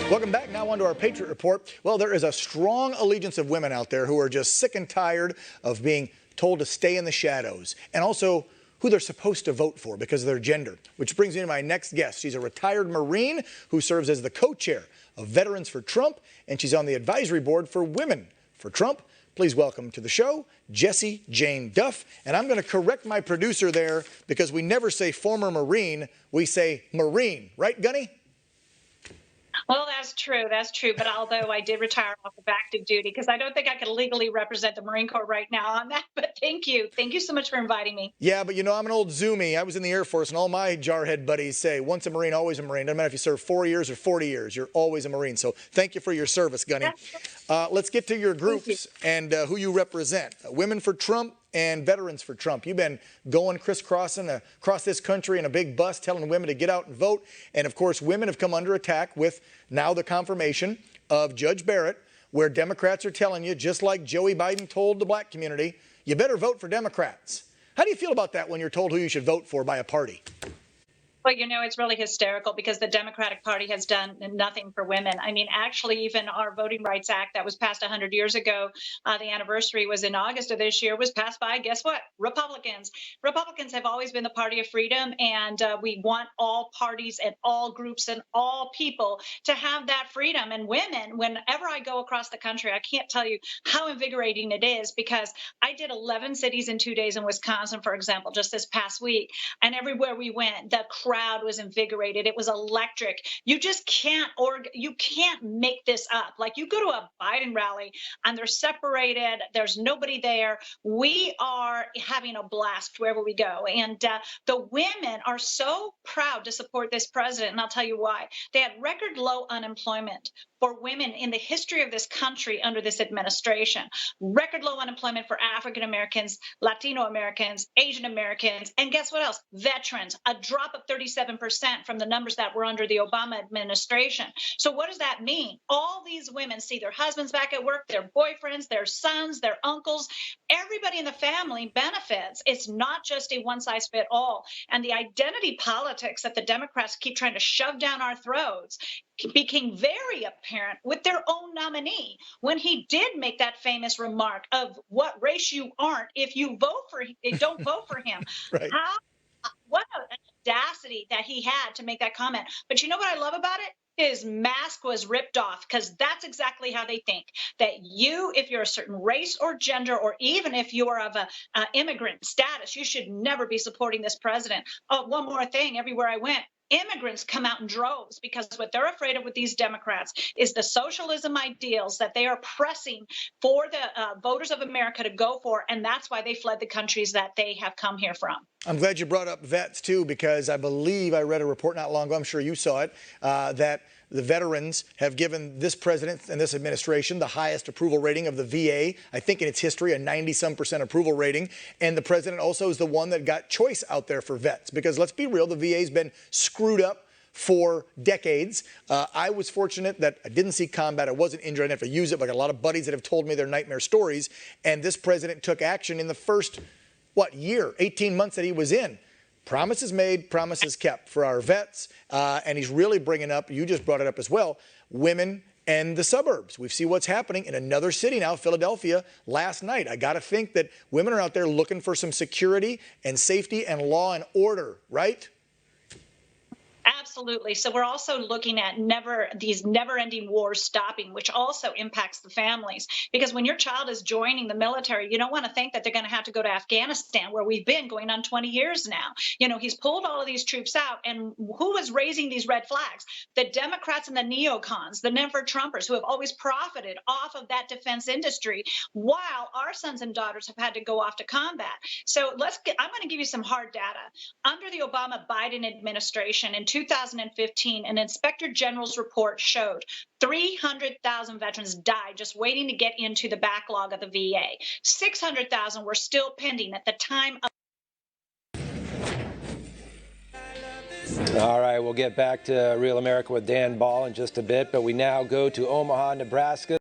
Welcome back. Now on to our Patriot Report. Well, there is a strong allegiance of women out there who are just sick and tired of being told to stay in the shadows, and also who they're supposed to vote for because of their gender. Which brings me to my next guest. She's a retired Marine who serves as the co-chair of Veterans for Trump, and she's on the advisory board for Women for Trump. Please welcome to the show, Jessie Jane Duff. And I'm going to correct my producer there because we never say former Marine, we say Marine. Right, Gunny? Well, that's true. That's true. But although I did retire off of active duty, because I don't think I can legally represent the Marine Corps right now on that. But thank you. Thank you so much for inviting me. Yeah, but you know, I'm an old Zoomie. I was in the Air Force, and all my jarhead buddies say, once a Marine, always a Marine. Doesn't matter if you serve 4 years or 40 years, you're always a Marine. So thank you for your service, Gunny. Let's get to your groups and who you represent. Women for Trump and Veterans for Trump. You've been going crisscrossing across this country in a big bus telling women to get out and vote. And of course, women have come under attack with now the confirmation of Judge Barrett, where Democrats are telling you, just like Joey Biden told the black community, you better vote for Democrats. How do you feel about that when you're told who you should vote for by a party? Well, you know, it's really hysterical because the Democratic Party has done nothing for women. I mean, actually, even our Voting Rights Act that was passed 100 years ago, the anniversary was in August of this year, was passed by, guess what? Republicans. Republicans have always been the party of freedom, and we want all parties and all groups and all people to have that freedom. And women, whenever I go across the country, I can't tell you how invigorating it is, because I did 11 cities in 2 days in Wisconsin, for example, just this past week. And everywhere we went, the crowd was invigorated. It was electric. You just can't make this up. Like, you go to a Biden rally and they're separated. There's nobody there. We are having a blast wherever we go. And the women are so proud to support this president. And I'll tell you why. They had record low unemployment for women in the history of this country under this administration. Record low unemployment for African Americans, Latino Americans, Asian Americans, and guess what else? Veterans, a drop of 37% from the numbers that were under the Obama administration. So what does that mean? All these women see their husbands back at work, their boyfriends, their sons, their uncles, everybody in the family benefits. It's not just a one size fit all. And the identity politics that the Democrats keep trying to shove down our throats became very apparent with their own nominee when he did make that famous remark of what race you aren't if you don't vote for him. Right. What an audacity that he had to make that comment. But you know what I love about it? His mask was ripped off, because that's exactly how they think. That you, if you're a certain race or gender, or even if you are of a immigrant status, you should never be supporting this president. Oh, one more thing, everywhere I went, immigrants come out in droves, because what they're afraid of with these Democrats is the socialism ideals that they are pressing for the voters of America to go for. And that's why they fled the countries that they have come here from. I'm glad you brought up vets, too, because I believe I read a report not long ago, I'm sure you saw it, that the veterans have given this president and this administration the highest approval rating of the VA, I think in its history, a 90-some% approval rating. And the president also is the one that got choice out there for vets, because let's be real, the VA's been screwed up for decades. I was fortunate that I didn't see combat. I wasn't injured. I didn't have to use it. But I got a lot of buddies that have told me their nightmare stories. And this president took action in the first, year, 18 months that he was in. Promises made, promises kept for our vets. And he's really bringing up, you just brought it up as well, women and the suburbs. We see what's happening in another city now, Philadelphia, last night. I got to think that women are out there looking for some security and safety and law and order, right? Absolutely. So we're also looking at these never-ending wars stopping, which also impacts the families. Because when your child is joining the military, you don't want to think that they're going to have to go to Afghanistan, where we've been going on 20 years now. You know, he's pulled all of these troops out. And who is raising these red flags? The Democrats and the neocons, the never-Trumpers, who have always profited off of that defense industry, while our sons and daughters have had to go off to combat. So I'm going to give you some hard data. Under the Obama-Biden administration in 2015, an inspector general's report showed 300,000 veterans died just waiting to get into the backlog of the VA. 600,000 were still pending at the time of. All right, we'll get back to Real America with Dan Ball in just a bit, but we now go to Omaha, Nebraska.